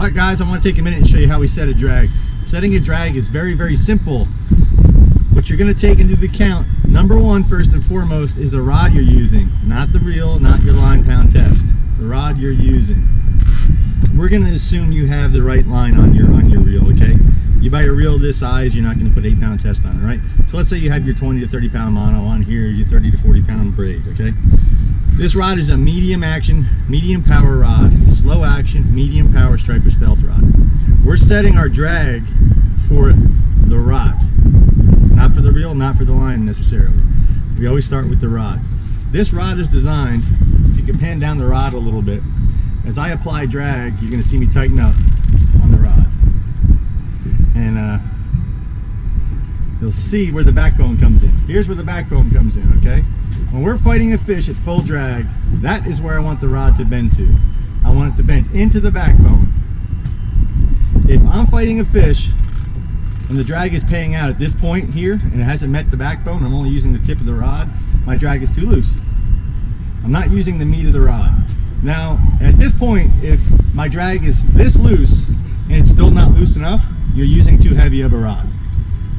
Alright guys, I want to take a minute and show you how we set a drag. Setting a drag is very, very simple. What you're going to take into account, number one, first and foremost, is the rod you're using. Not the reel, not your line pound test. The rod you're using. We're going to assume you have the right line on your reel, okay? You buy a reel this size, you're not going to put 8-pound test on it, right? So let's say you have your 20 to 30 pound mono on here, your 30 to 40 pound braid, okay? This rod is a medium action, medium power rod, slow action, medium power striper stealth rod. We're setting our drag for the rod, not for the reel, not for the line necessarily. We always start with the rod. This rod is designed, if you can pan down the rod a little bit, as I apply drag, you're going to see me tighten up on the rod. And you'll see where the backbone comes in. Here's where the backbone comes in, okay? When we're fighting a fish at full drag, that is where I want the rod to bend to. I want it to bend into the backbone. If I'm fighting a fish and the drag is paying out at this point here and it hasn't met the backbone, I'm only using the tip of the rod, my drag is too loose. I'm not using the meat of the rod. Now, at this point, if my drag is this loose and it's still not loose enough, you're using too heavy of a rod.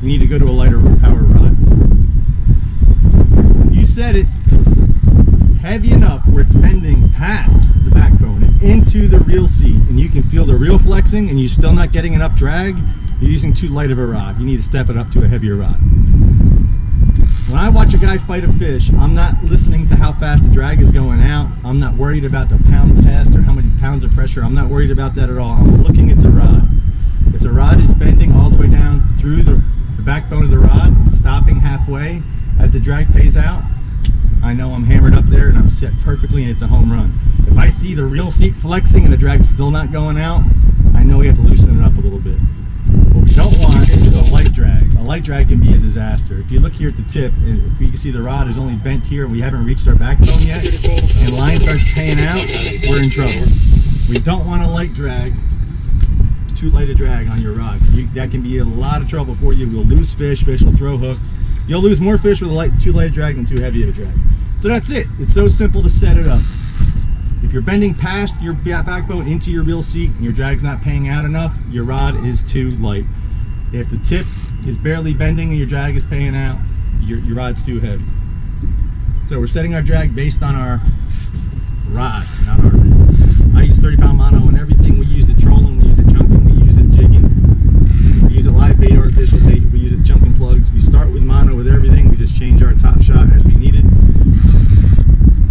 You need to go to a lighter power rod. You set it heavy enough where it's bending past the backbone and into the reel seat, and you can feel the reel flexing and you're still not getting enough drag, you're using too light of a rod. You need to step it up to a heavier rod. When I watch a guy fight a fish, I'm not listening to how fast the drag is going out. I'm not worried about the pound test or how many pounds of pressure. I'm not worried about that at all. I'm looking at the rod. If the rod is bending all the way down through the backbone of the rod and stopping halfway as the drag pays out, I know I'm hammered up there and I'm set perfectly and it's a home run. If I see the reel seat flexing and the drag's still not going out, I know we have to loosen it up a little bit. What we don't want is a light drag. A light drag can be a disaster. If you look here at the tip, if you can see the rod is only bent here and we haven't reached our backbone yet, and line starts paying out, we're in trouble. We don't want a light drag, too light a drag on your rod. That can be a lot of trouble for you. We'll lose fish, fish will throw hooks. You'll lose more fish with too light a drag than too heavy of a drag. So that's it. It's so simple to set it up. If you're bending past your backbone into your reel seat and your drag's not paying out enough, your rod is too light. If the tip is barely bending and your drag is paying out, your rod's too heavy. So we're setting our drag based on our rod, not our reel. I use 30-pound mono on everything. We use it trolling, we use it chunking, we use it jigging. We use it live bait, artificial bait, we use it chunking plugs. We start with mono with everything. We just change our top shot as we need it.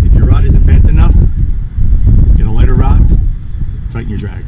If your rod isn't bent enough, get a lighter rod, tighten your drag.